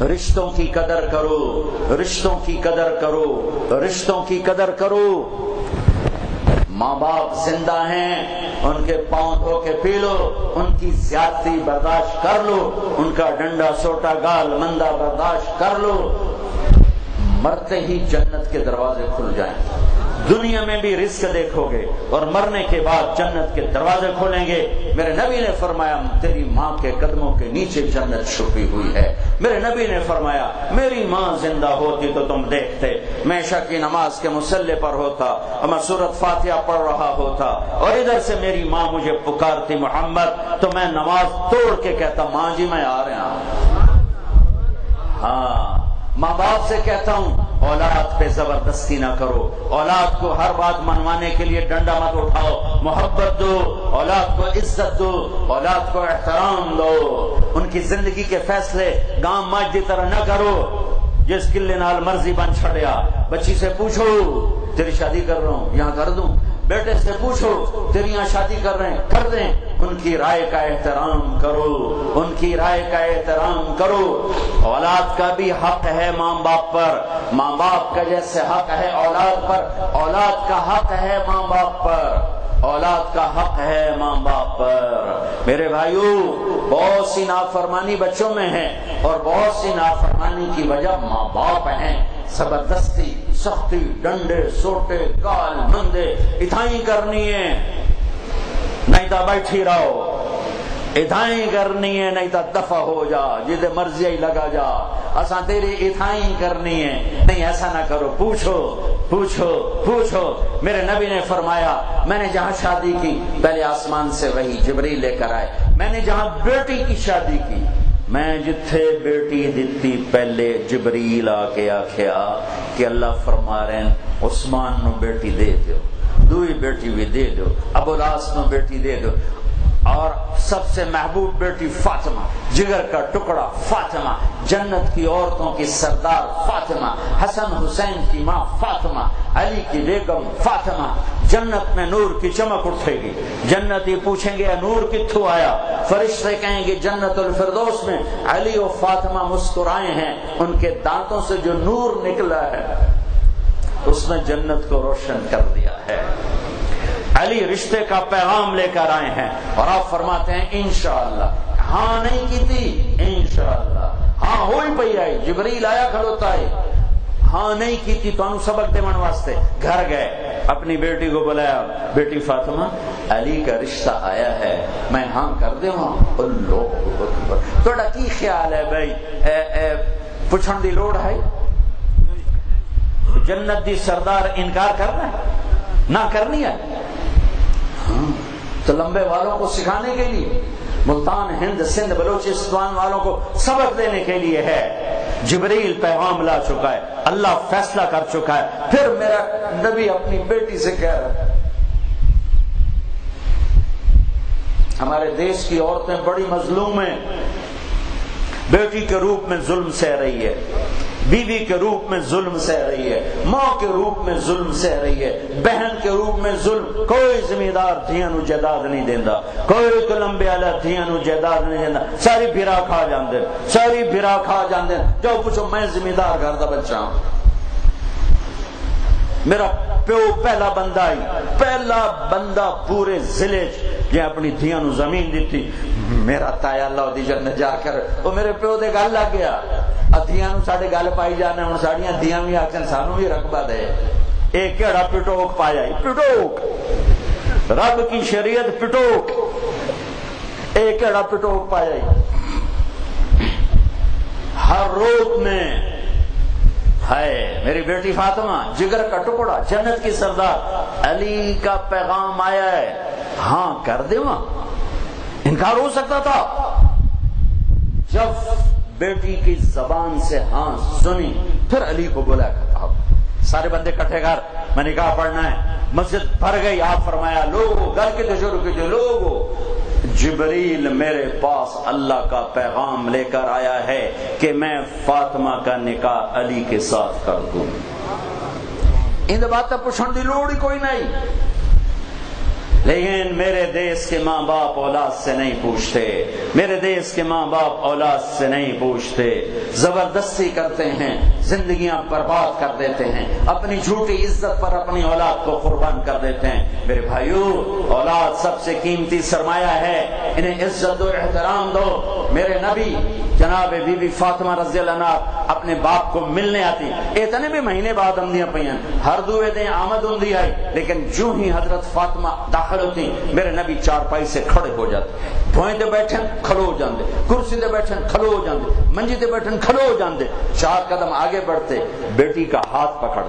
رشتوں کی قدر کرو، رشتوں کی قدر کرو، رشتوں کی قدر کرو۔ ماں باپ زندہ ہیں، ان کے پاؤں دھو کے پی لو، ان کی زیادتی برداشت کر لو، ان کا ڈنڈا سوٹا گال مندہ برداشت کر لو، مرتے ہی جنت کے دروازے کھل جائیں۔ دنیا میں بھی رزق دیکھو گے اور مرنے کے بعد جنت کے دروازے کھولیں گے۔ میرے نبی نے فرمایا تیری ماں کے قدموں کے نیچے جنت چھپی ہوئی ہے۔ میرے نبی نے فرمایا میری ماں زندہ ہوتی تو تم دیکھتے، میں عشاء کی نماز کے مصلی پر ہوتا اور میں سورۃ فاتحہ پڑھ رہا ہوتا اور ادھر سے میری ماں مجھے پکارتی محمد، تو میں نماز توڑ کے کہتا ماں جی میں آ رہا ہوں۔ ہاں، ماں باپ سے کہتا ہوں اولاد پہ زبردستی نہ کرو، اولاد کو ہر بات منوانے کے لیے ڈنڈا مت اٹھاؤ، محبت دو، اولاد کو عزت دو، اولاد کو احترام دو، ان کی زندگی کے فیصلے گام ماج دی طرح نہ کرو جس قلے نال مرضی بن چھڑیا۔ بچی سے پوچھو تیری شادی کر رہا ہوں یہاں کر دوں، بیٹے سے پوچھو تیری یہاں شادی کر رہے ہیں کر دیں، ان کی رائے کا احترام کرو، ان کی رائے کا احترام کرو۔ اولاد کا بھی حق ہے ماں باپ پر، ماں باپ کا جیسے حق ہے اولاد پر، اولاد کا حق ہے ماں باپ پر، اولاد کا حق ہے ماں باپ پر۔ میرے بھائیو، بہت سی نافرمانی بچوں میں ہے اور بہت سی نافرمانی کی وجہ ماں باپ ہیں۔ زبردستی، سختی، ڈنڈے سوٹے گال مندے اتھائی کرنی ہے، نہیں تو بیٹھی رہو، اتھائی کرنی ہے نہیں تو دفع ہو جا، جدے مرضی ہی لگا جا، اساں تیری اتھائی کرنی ہے، نہیں ایسا نہ کرو، پوچھو پوچھو پوچھو۔ میرے نبی نے فرمایا میں نے جہاں شادی کی پہلے آسمان سے وہی جبریل لے کر آئے، میں نے جہاں بیٹی کی شادی کی میں جتھے بیٹی دیتی پہلے جبریل آ کے آکھیا کہ اللہ فرما رہے ہیں عثمان نو بیٹی دے دو، دوئی بیٹی بھی دے دو، ابو العاص نو بیٹی دے دو، اور سب سے محبوب بیٹی فاطمہ، جگر کا ٹکڑا فاطمہ، جنت کی عورتوں کی سردار فاطمہ، حسن حسین کی ماں فاطمہ، علی کی بیگم فاطمہ۔ جنت میں نور کی چمک اٹھے گی، جنتی پوچھیں گے نور کتھوں آیا، فرشتے کہیں گے جنت الفردوس میں علی و فاطمہ مسکرائے ہیں، ان کے دانتوں سے جو نور نکلا ہے اس نے جنت کو روشن کر دیا ہے۔ علی رشتے کا پیغام لے کر آئے ہیں اور آپ فرماتے ہیں انشاءاللہ، ہاں نہیں کی تھی انشاءاللہ، ہاں ہوئی پئی آئی، جبریل آیا کھڑوتا ہے، ہاں نہیں کی تھی تو انہوں سبق دے من واسطے گھر گئے، اپنی بیٹی کو بلایا، بیٹی فاطمہ علی کا رشتہ آیا ہے میں ہاں کر دے ہاں۔ اللہ اکبر، توڑا کی خیال ہے بھائی پوچھن دی لوڑ ہے؟ جنت دی سردار انکار کرنا ہے نہ کرنی ہے؟ تو لمبے والوں کو سکھانے کے لیے، ملتان ہند سندھ بلوچستان والوں کو سبق دینے کے لیے ہے۔ جبریل پیغام لا چکا ہے، اللہ فیصلہ کر چکا ہے، پھر میرا نبی اپنی بیٹی سے کہہ رہا ہے۔ ہمارے دیش کی عورتیں بڑی مظلوم ہیں، بیٹی کے روپ میں ظلم سہ رہی ہے، بیوی کے روپ میں ظلم سہ رہی ہے، ماں کے روپ میں ظلم سہ رہی ہے، بہن کے روپ میں ظلم۔ کوئی ذمہ دار دھیاں نو جائیداد نہیں دیندا، کوئی کلمبے والا دھیاں نو جائیداد نہیں دیندا، ساری بھرا کھا جاندے، ساری بھرا کھا جاندے۔ جاؤ پوچھو میں ذمہ دار گھر دا بچہ ہوں، میرا پیو پہلا بندہ ہی، پہلا بندہ پورے ضلع جے اپنی دھیاں نو زمین دیتی، میرا تایا اللہ دی جنت جا کر وہ میرے پیو دے گل لگ گیا، دھیاں نو ساڈے گل پائی جانے، ہن ساڈیاں دھیاں بھی آکھن سانو بھی رقبہ دے۔ اے کیڑا پٹوک پایا، پٹوک رب کی شریعت پٹوک، اے کیڑا پٹوک پایا۔ ہر روز میں ہے میری بیٹی فاطمہ جگر کا ٹکڑا، جنت کی سردار، علی کا پیغام آیا ہے، ہاں کر دے وہاں، انکار ہو سکتا تھا؟ جب بیٹی کی زبان سے ہاں سنی، پھر علی کو بولا سارے بندے کٹھے کر، میں نکاح پڑھنا ہے۔ مسجد بھر گئی، آپ فرمایا لوگو گل کے شروع کیجئے، لوگو جبریل میرے پاس اللہ کا پیغام لے کر آیا ہے کہ میں فاطمہ کا نکاح علی کے ساتھ کر دوں۔ ان باتیں پوچھنے دی لوڑ ہی کوئی نہیں۔ لیکن میرے دیس کے ماں باپ اولاد سے نہیں پوچھتے، میرے دیس کے ماں باپ اولاد سے نہیں پوچھتے، زبردستی کرتے ہیں، زندگیاں برباد کر دیتے ہیں، اپنی جھوٹی عزت پر اپنی اولاد کو قربان کر دیتے ہیں۔ میرے بھائیو، اولاد سب سے قیمتی سرمایہ ہے، انہیں عزت و احترام دو۔ میرے نبی جناب بی بی فاطمہ رضی اللہ عنہ اپنے باپ کو ملنے آتی، اتنے بھی مہینے بعد آمدیاں پئیاں، ہر دوے دن آمد ہوندی آئی، لیکن جو ہی حضرت فاطمہ داخل ہوتی میرے نبی چارپائی سے کھڑے ہو جاتے، بھوئیں تے بیٹھن کھلو ہو جاندے، کرسی تے بیٹھن کھلو ہو جاندے، منجی تے بیٹھن کھلو ہو جاندے، 4 قدم آگے بڑھتے، بیٹی کا ہاتھ پکڑ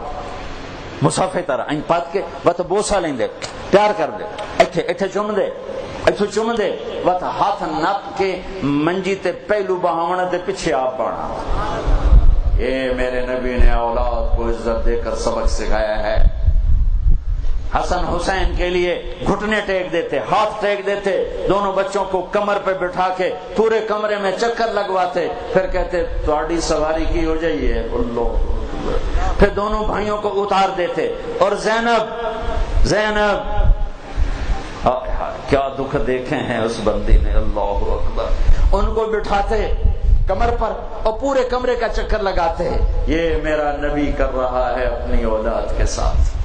مسافے طرح این پات کے بت بوسا لیندے، پیار کر دے، ایتھے چوم دے، ایتھے چوم دے، بت ہاتھ نپ کے منجی تے پہلو بہاونا تے پیچھے آپ بڑھنا۔ یہ میرے نبی نے اولاد کو عزت دے کر سبق سکھایا ہے۔ حسن حسین کے لیے گھٹنے ٹیک دیتے، ہاتھ ٹیک دیتے، دونوں بچوں کو کمر پہ بٹھا کے پورے کمرے میں چکر لگواتے، پھر کہتے تواڈی سواری کی ہو جائیے اللہ، پھر دونوں بھائیوں کو اتار دیتے، اور زینب کیا دکھ دیکھے ہیں اس بندی نے، اللہ اکبر، ان کو بٹھاتے کمر پر اور پورے کمرے کا چکر لگاتے۔ یہ میرا نبی کر رہا ہے اپنی اولاد کے ساتھ۔